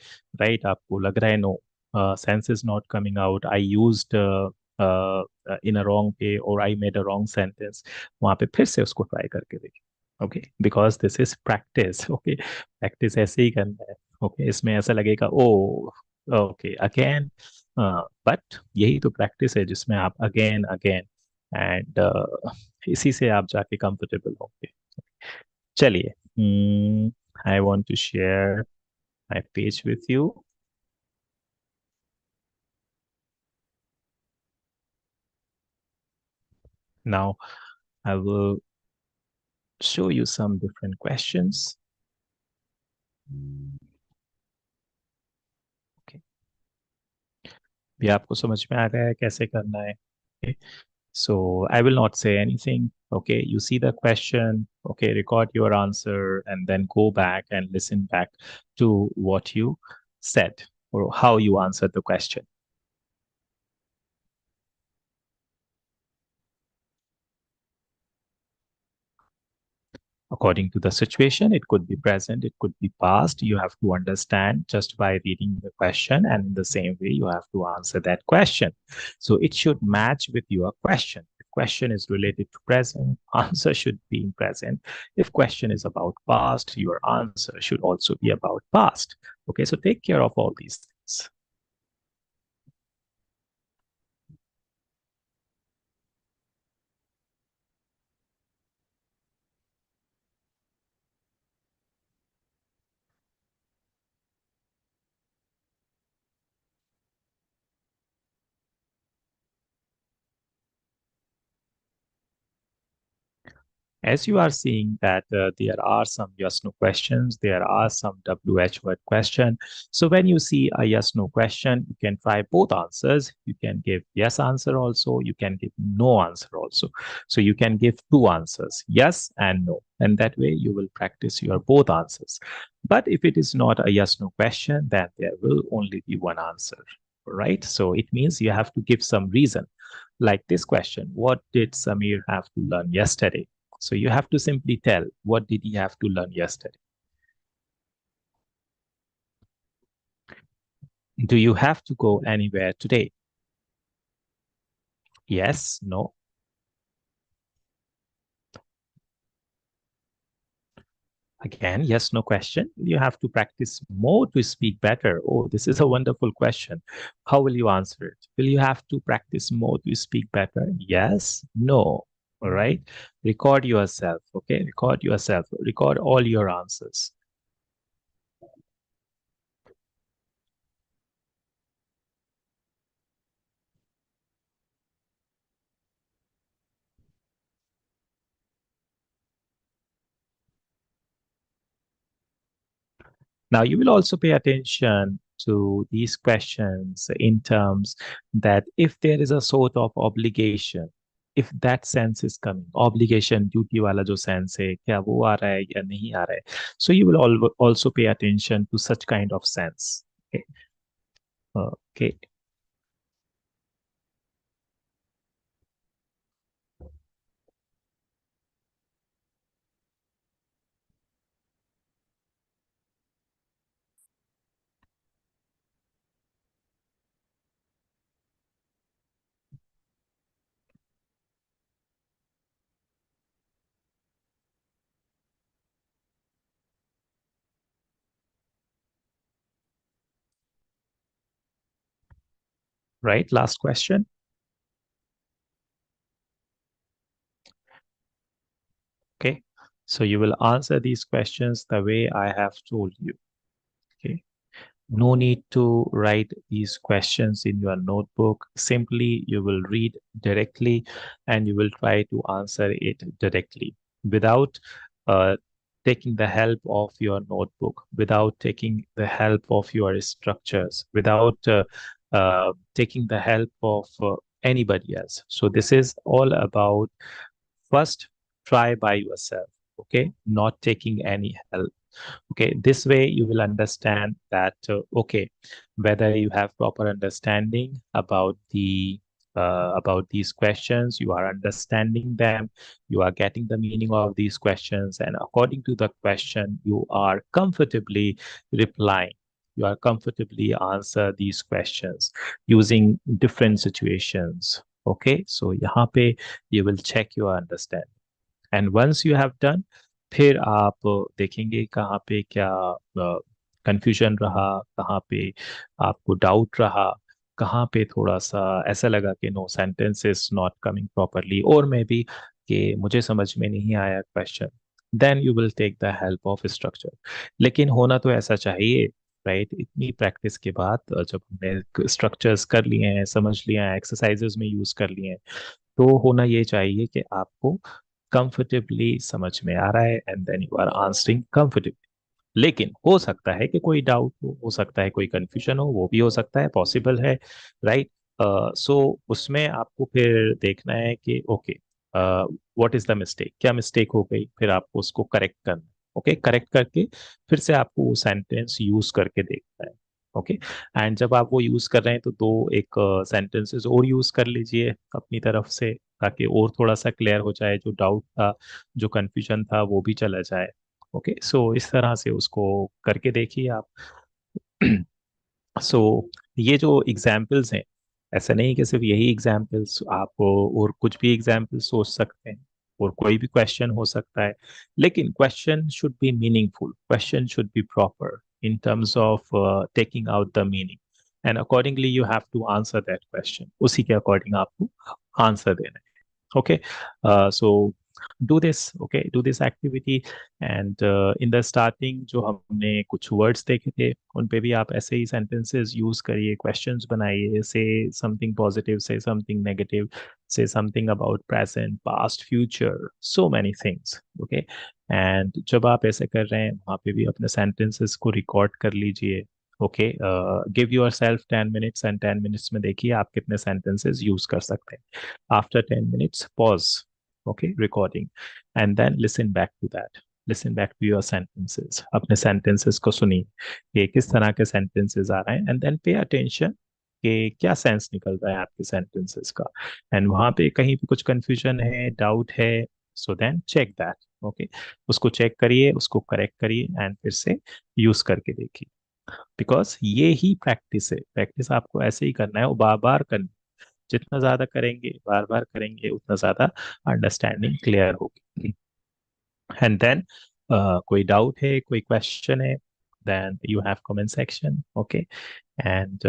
राइट, आपको लग रहा है no, sense is not coming out, I used in a wrong way और I made a wrong sentence, वहाँ पे फिर से उसको ट्राई करके देखिए। Okay, because this is practice. Okay, practice ऐसे ही करना है। ओके, इसमें ऐसा लगेगा ओ, ओके अगेन, बट यही तो प्रैक्टिस है जिसमें आप अगेन अगेन, एंड इसी से आप जाके कंफर्टेबल होंगे। चलिए, I want to share my page with you now. I will show you some different questions. Okay, भी आपको समझ में आ गया है कैसे करना है? Okay. So I will not say anything. Okay, you see the question. Okay, record your answer and then go back and listen back to what you said or how you answered the question. according to the situation. It could be present, it could be past. You have to understand just by reading the question, and in the same way, you have to answer that question. So it should match with your question. If question is related to present, answer should be in present. If question is about past, your answer should also be about past. Okay, so take care of all these things. As you are seeing that there are some yes no questions, there are some WH word question. So when you see a yes no question, you can try both answers. You can give yes answer also, you can give no answer also. So you can give two answers, yes and no, and that way you will practice your both answers. But if it is not a yes no question, then there will only be one answer, right? So it means you have to give some reason. Like this question, what did Samir have to learn yesterday? So you have to simply tell, what did he have to learn yesterday? Do you have to go anywhere today? Yes, no. Again, yes, no question. You have to practice more to speak better. Oh, this is a wonderful question. How will you answer it? Will you have to practice more to speak better? Yes, no. All right. Record yourself. Okay. Record yourself. Record all your answers. Now, you will also pay attention to these questions in terms that if there is a sort of obligation, if that sense is coming, obligation, duty wala jo sense hai, kya wo aa raha hai ya nahi aa raha hai. So you will also pay attention to such kind of sense. Okay. Okay. Right. Last question. Okay. So you will answer these questions the way I have told you. Okay. No need to write these questions in your notebook. Simply, you will read directly and you will try to answer it directly without uh, taking the help of your notebook, without taking the help of your structures, without taking the help of anybody else. So, this is all about first try by yourself, okay? Not taking any help. Okay, this way you will understand that okay, whether you have proper understanding about these questions, you are understanding them, you are getting the meaning of these questions, and according to the question you are comfortably replying, you are comfortably answer these questions using different situations. Okay, so यहाँ पे you will check your understanding. And once you have done, फिर आप देखेंगे कहाँ पे क्या confusion रहा, कहाँ पे आपको डाउट रहा, कहाँ पे थोड़ा सा ऐसा लगा कि no sentence is not coming properly, और मे बी कि मुझे समझ में नहीं आया question, then you will take the help of structure. लेकिन होना तो ऐसा चाहिए, राइट? इतनी प्रैक्टिस के बाद जब हमने स्ट्रक्चर्स कर लिए हैं, समझ लिया है, एक्सरसाइजेज में यूज कर लिए हैं, तो होना ये चाहिए कि आपको कंफर्टेबली समझ में आ रहा है and then you are answering comfortably. लेकिन हो सकता है कि कोई डाउट हो सकता है कोई कंफ्यूजन हो, वो भी हो सकता है, पॉसिबल है, राइट? सो उसमें आपको फिर देखना है कि okay, what is the mistake, क्या मिस्टेक हो गई, फिर आपको उसको करेक्ट करना. ओके, करेक्ट करके फिर से आपको वो सेंटेंस यूज करके देखना है. ओके, एंड जब आप वो यूज कर रहे हैं तो दो एक सेंटेंसेस और यूज कर लीजिए अपनी तरफ से, ताकि और थोड़ा सा क्लियर हो जाए, जो डाउट था, जो कंफ्यूजन था, वो भी चला जाए। ओके, सो इस तरह से उसको करके देखिए आप। सो ये जो एग्जाम्पल्स हैं, ऐसा नहीं कि सिर्फ यही एग्जाम्पल्स, आप और कुछ भी एग्जाम्पल सोच सकते हैं और कोई भी क्वेश्चन हो सकता है, लेकिन question should be meaningful, question should be proper in terms of taking out the meaning, and accordingly you have to answer that question, उसी के अकॉर्डिंग आपको आंसर देना है। Okay, so do this, okay, do this activity, and in the starting जो हमने कुछ words देखे थे, उन पे भी आप ऐसे ही sentences use करिए, questions बनाइए, say something positive, say something negative, say something about present, past, future, so many things, okay। and जब आप ऐसे कर रहे हैं, वहाँ पे भी अपने sentences को record कर लीजिए। Okay, give your self 10 minutes, and 10 minutes में देखिए आप कितने sentences यूज कर सकते हैं। After 10 minutes, pause, okay, recording, and then listen back to that. Listen back to your sentences. अपने sentences को सुनिए कि किस तरह के sentences आ रहे हैं, and then pay attention कि क्या सेंस निकल रहा है आपके sentences का, एंड वहाँ पे कहीं पे कुछ confusion है, डाउट है, so then check that, okay, उसको चेक करिए, उसको करेक्ट करिए, एंड फिर से यूज करके देखिए। बिकॉज ये ही प्रैक्टिस है, प्रैक्टिस आपको ऐसे ही करना है, वो बार बार करना, जितना ज्यादा करेंगे, बार बार करेंगे, उतना ज्यादा अंडरस्टैंडिंग क्लियर होगी। एंड देन कोई डाउट है, कोई क्वेश्चन है, then you have comment section, okay, and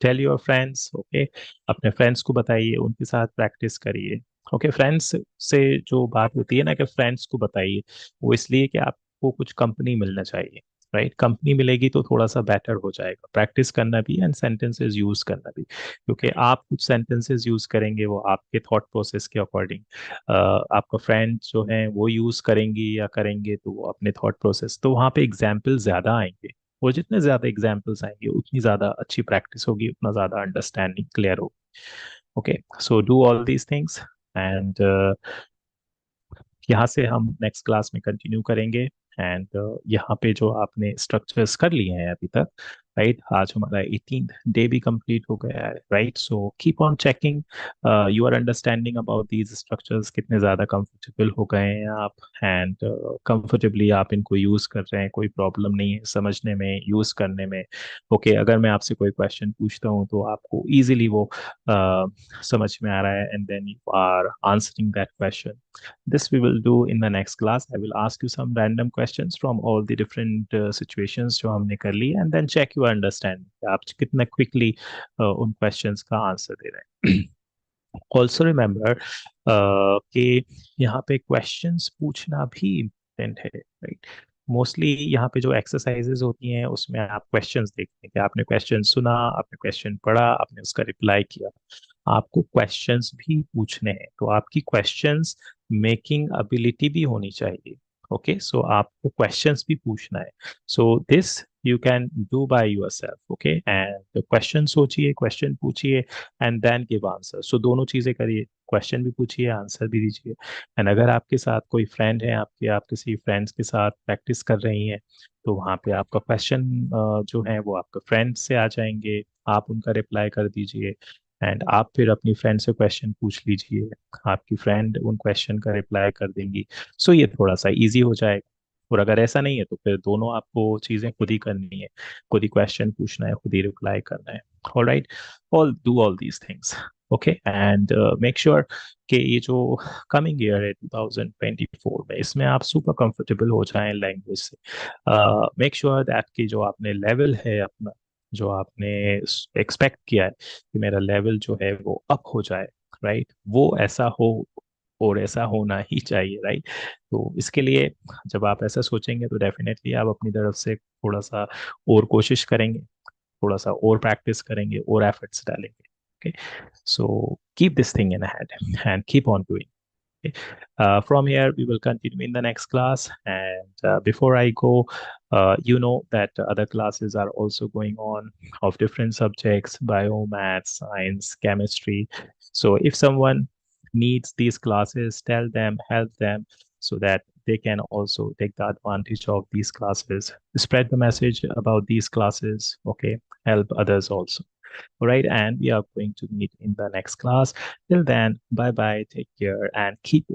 tell your friends, okay, अपने फ्रेंड्स को बताइए, उनके साथ प्रैक्टिस करिए। ओके, फ्रेंड्स से जो बात होती है ना कि फ्रेंड्स को बताइए, वो इसलिए कि आपको कुछ कंपनी मिलना चाहिए, राइट, कंपनी मिलेगी तो थोड़ा सा बेटर हो जाएगा, प्रैक्टिस करना भी एंड सेंटेंसेस यूज करना भी, क्योंकि आप कुछ सेंटेंसेस यूज करेंगे वो आपके थॉट प्रोसेस के अकॉर्डिंग, आपका फ्रेंड जो है वो यूज करेंगी या करेंगे तो वो अपने थॉट प्रोसेस, तो वहाँ पे एग्जाम्पल ज्यादा आएंगे, और जितने ज्यादा एग्जाम्पल्स आएंगे उतनी ज्यादा अच्छी प्रैक्टिस होगी, उतना ज्यादा अंडरस्टैंडिंग क्लियर होगी। Okay, so do all these things, and यहाँ से हम नेक्स्ट क्लास में कंटिन्यू करेंगे। एंड यहाँ पे जो आपने स्ट्रक्चर्स कर लिए हैं अभी तक, राइट, आज हमारा 18th डे भी कंप्लीट हो गया है, right, so keep on checking your understanding about these structures, कितने ज़्यादा कंफर्टेबल हो गए हैं आप, एंड कंफर्टेबली आप इनको यूज़ कर रहे हैं, कोई प्रॉब्लम नहीं है समझने में, यूज़ करने में। ओके, अगर मैं आपसे कोई क्वेश्चन पूछता हूँ तो आपको ईजिली वो समझ में आ रहा है, and then you are answering that question. This we will do in the next class. I will ask you some random questions from all the different situations जो हमने कर ली, and then check your understanding कि आप कितना quickly उन questions का answer दे रहे हैं। Also remember कि यहाँ पे questions पूछना भी important है, right? मोस्टली यहाँ पे जो एक्सरसाइजेज होती हैं उसमें आप क्वेश्चंस देखते हैं कि आपने क्वेश्चन सुना, आपने क्वेश्चन पढ़ा, आपने उसका रिप्लाई किया, आपको क्वेश्चंस भी पूछने हैं, तो आपकी क्वेश्चंस मेकिंग एबिलिटी भी होनी चाहिए। ओके, सो आपको क्वेश्चंस भी पूछना है, so this you can do by yourself, okay, and question सोचिए, क्वेश्चन पूछिए, एंड देन गिव आंसर, सो दोनों चीजें करिए, क्वेश्चन भी पूछिए, आंसर भी दीजिए। एंड अगर आपके साथ कोई फ्रेंड है आपके, आप किसी फ्रेंड्स के साथ प्रैक्टिस कर रही हैं, तो वहाँ पे आपका क्वेश्चन जो है वो आपके फ्रेंड से आ जाएंगे, आप उनका रिप्लाई कर दीजिए, एंड आप फिर अपनी फ्रेंड से क्वेश्चन पूछ लीजिए, आपकी फ्रेंड उन क्वेश्चन का रिप्लाई कर देंगी, सो ये थोड़ा सा इजी हो जाएगा। और अगर ऐसा नहीं है तो फिर दोनों आपको चीजें खुद ही करनी है, खुद ही क्वेश्चन पूछना है, खुद ही रिप्लाई करना है। All right, all do all these things, okay, and make sure कि ये जो कमिंग ईयर है 2024 में, इसमें आप सुपर कंफर्टेबल हो जाएं लैंग्वेज से। मेक श्योर दैट कि जो आपने लेवल है अपना, जो आपने एक्सपेक्ट किया है कि मेरा लेवल जो है वो अप हो जाए, राइट, वो ऐसा हो, और ऐसा होना ही चाहिए, राइट। तो इसके लिए जब आप ऐसा सोचेंगे तो डेफिनेटली आप अपनी तरफ से थोड़ा सा और कोशिश करेंगे, थोड़ा सा और प्रैक्टिस करेंगे, और एफर्ट्स डालेंगे। Okay, so keep this thing in hand and keep on doing. Okay. From here, we will continue in the next class. And before I go, you know that other classes are also going on of different subjects: bio, maths, science, chemistry. So if someone needs these classes, tell them, help them, so that they can also take the advantage of these classes. Spread the message about these classes. Okay, help others also. All right. And we are going to meet in the next class. Till then, bye bye. Take care and keep